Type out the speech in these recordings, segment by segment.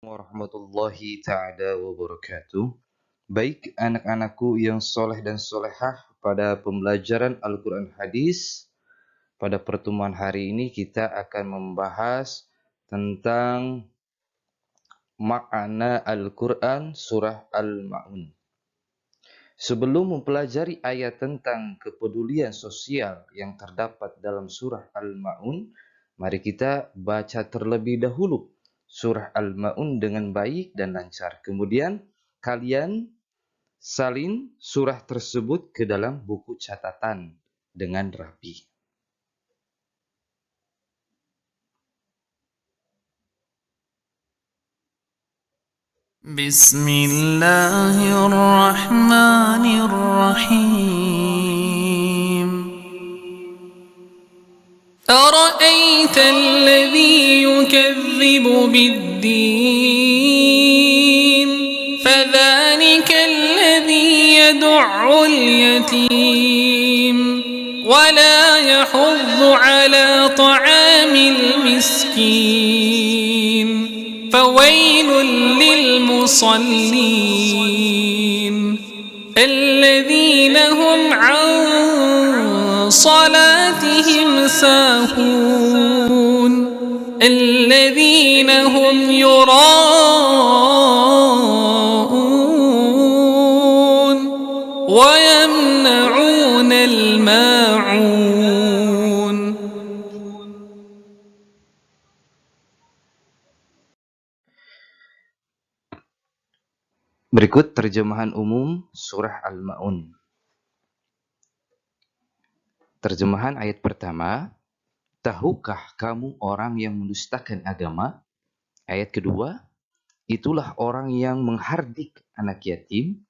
Warahmatullahi ta'ala wabarakatuh. Baik anak-anakku yang soleh dan solehah, pada pembelajaran Al-Quran Hadis, pada pertemuan hari ini kita akan membahas tentang makna Al-Quran surah Al-Ma'un. Sebelum mempelajari ayat tentang kepedulian sosial yang terdapat dalam surah Al-Ma'un, mari kita baca terlebih dahulu surah Al-Ma'un dengan baik dan lancar. Kemudian kalian salin surah tersebut ke dalam buku catatan dengan rapi. Bismillahirrahmanirrahim. أرأيت الذي يكذب بالدين فذلك الذي يدع اليتيم ولا يحض على طعام المسكين فويل للمصلين الذين هم عن صلاتهم ساهون الذين هم يراءون ويمنعون الماعون. Berikut terjemahan umum surah Al-Ma'un. Terjemahan ayat pertama, tahukah kamu orang yang mendustakan agama? Ayat kedua, itulah orang yang menghardik anak yatim.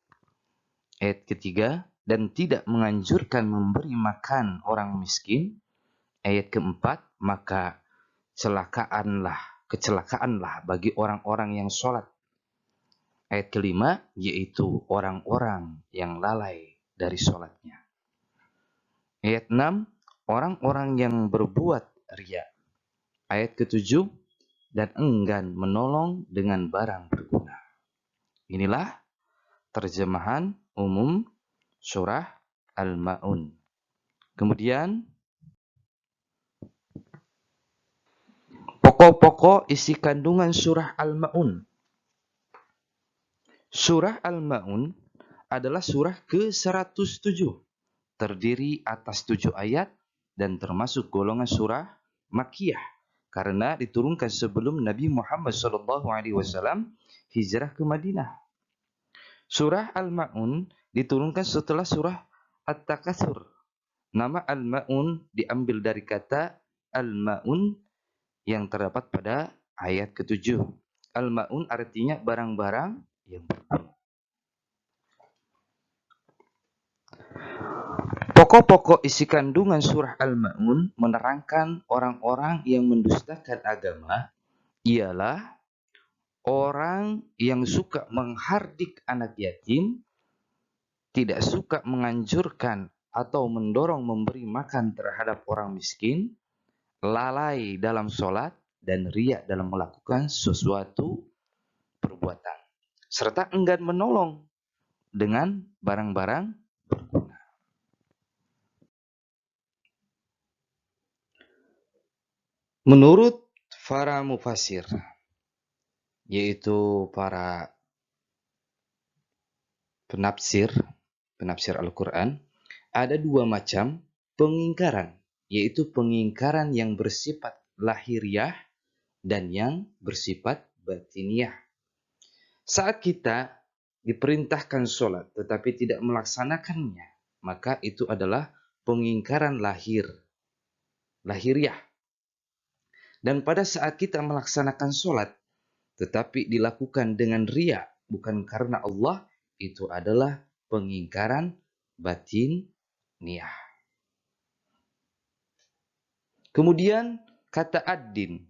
Ayat ketiga, dan tidak menganjurkan memberi makan orang miskin. Ayat keempat, maka kecelakaanlah bagi orang-orang yang sholat. Ayat kelima, yaitu orang-orang yang lalai dari sholatnya. Ayat 6, orang-orang yang berbuat riya. Ayat ketujuh, dan enggan menolong dengan barang berguna. Inilah terjemahan umum surah Al-Ma'un. Kemudian, pokok-pokok isi kandungan surah Al-Ma'un. Surah Al-Ma'un adalah surah ke-107. Terdiri atas 7 ayat dan termasuk golongan surah Makkiyah karena diturunkan sebelum Nabi Muhammad SAW hijrah ke Madinah. Surah Al-Ma'un diturunkan setelah surah At-Takatsur. Nama Al-Ma'un diambil dari kata Al-Ma'un yang terdapat pada ayat ke-7. Al-Ma'un artinya barang-barang yang berguna. Pokok-pokok isi kandungan surah Al-Ma'un menerangkan orang-orang yang mendustakan agama ialah orang yang suka menghardik anak yatim, tidak suka menganjurkan atau mendorong memberi makan terhadap orang miskin, lalai dalam sholat, dan riya dalam melakukan sesuatu perbuatan, serta enggan menolong dengan barang-barang berguna. Menurut para mufasir, yaitu para penafsir Al-Quran, ada 2 macam pengingkaran, yaitu pengingkaran yang bersifat lahiriah dan yang bersifat batiniah. Saat kita diperintahkan sholat tetapi tidak melaksanakannya, maka itu adalah pengingkaran lahiriah. Dan pada saat kita melaksanakan sholat tetapi dilakukan dengan riya, bukan karena Allah, itu adalah pengingkaran batiniah. Kemudian kata ad-din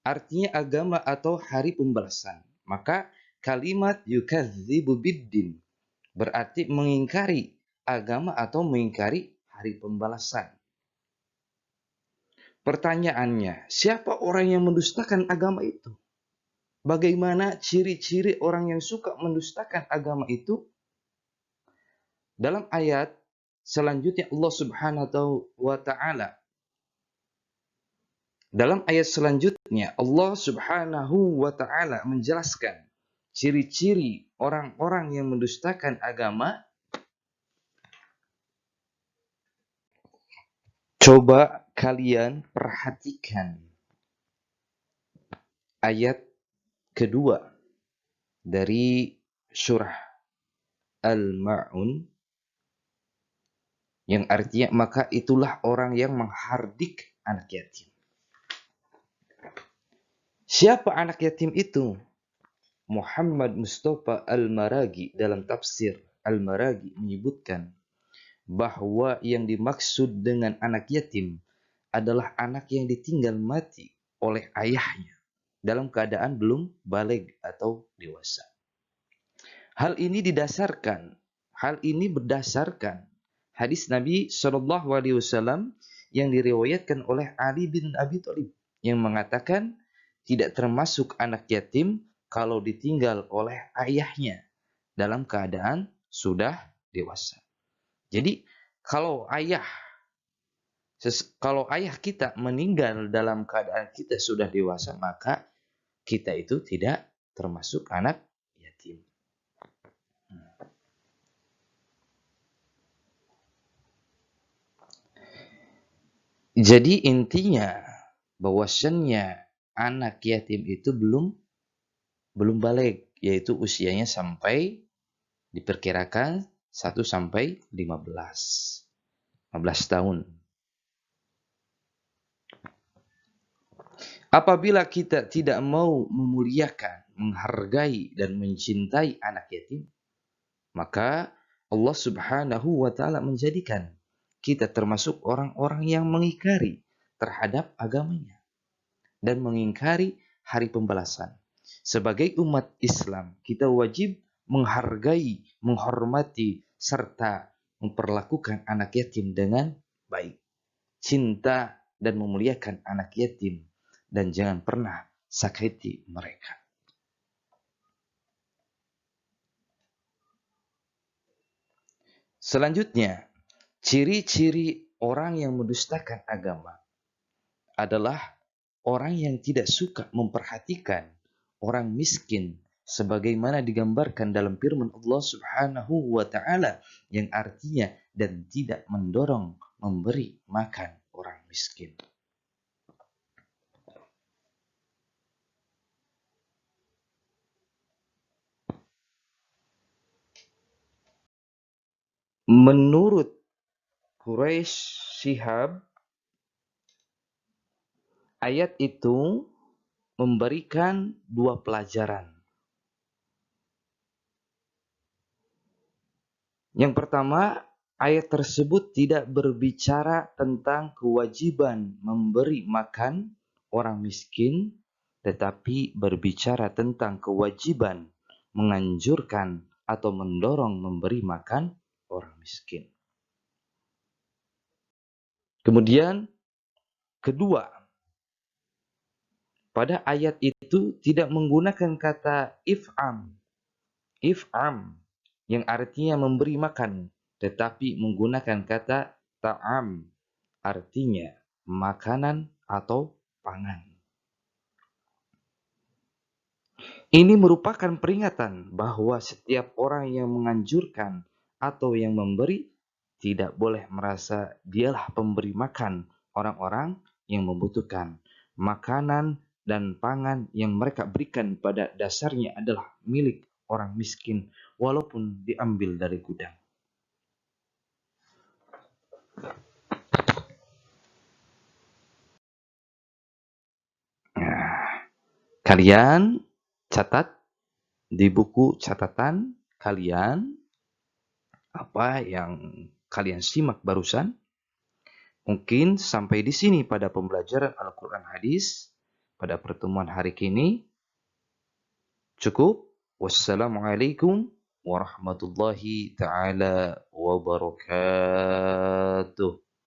artinya agama atau hari pembalasan. Maka kalimat yukadzibu biddin berarti mengingkari agama atau mengingkari hari pembalasan. Pertanyaannya, siapa orang yang mendustakan agama itu? bagaimana ciri-ciri orang yang suka mendustakan agama itu? Dalam ayat selanjutnya Allah Subhanahu wa taala Allah Subhanahu wa taala menjelaskan ciri-ciri orang-orang yang mendustakan agama. Coba kalian perhatikan ayat kedua dari surah Al-Ma'un yang artinya maka itulah orang yang menghardik anak yatim. Siapa anak yatim itu? Muhammad Mustafa Al-Maraghi dalam tafsir Al-Maraghi menyebutkan bahwa yang dimaksud dengan anak yatim adalah anak yang ditinggal mati oleh ayahnya dalam keadaan belum baligh atau dewasa. Hal ini berdasarkan hadis Nabi SAW yang diriwayatkan oleh Ali bin Abi Thalib yang mengatakan tidak termasuk anak yatim kalau ditinggal oleh ayahnya dalam keadaan sudah dewasa. Jadi kalau ayah kita meninggal dalam keadaan kita sudah dewasa, maka kita itu tidak termasuk anak yatim. Jadi intinya bahwasannya anak yatim itu belum baligh, yaitu usianya sampai diperkirakan 1 sampai 15 tahun. Apabila kita tidak mau memuliakan, menghargai dan mencintai anak yatim, maka Allah Subhanahu wa taala menjadikan kita termasuk orang-orang yang mengingkari terhadap agamanya dan mengingkari hari pembalasan. Sebagai umat Islam, kita wajib menghargai, menghormati, serta memperlakukan anak yatim dengan baik. Cinta dan memuliakan anak yatim, dan jangan pernah sakiti mereka. Selanjutnya, ciri-ciri orang yang mendustakan agama adalah orang yang tidak suka memperhatikan orang miskin sebagaimana digambarkan dalam firman Allah Subhanahu wa taala yang artinya dan tidak mendorong memberi makan orang miskin. Menurut Quraisy Shihab, ayat itu memberikan 2 pelajaran. Yang pertama, ayat tersebut tidak berbicara tentang kewajiban memberi makan orang miskin, tetapi berbicara tentang kewajiban menganjurkan atau mendorong memberi makan orang miskin. Kemudian, kedua, pada ayat itu tidak menggunakan kata if'am yang artinya memberi makan, tetapi menggunakan kata ta'am, artinya makanan atau pangan. Ini merupakan peringatan bahwa setiap orang yang menganjurkan atau yang memberi tidak boleh merasa dialah pemberi makan orang-orang yang membutuhkan. Makanan dan pangan yang mereka berikan pada dasarnya adalah milik orang miskin, walaupun diambil dari gudang. Nah, kalian catat di buku catatan kalian apa yang kalian simak barusan. Mungkin sampai di sini pada pembelajaran Al-Quran Hadis pada pertemuan hari ini. Cukup. Wassalamualaikum warahmatullahi ta'ala wabarakatuh.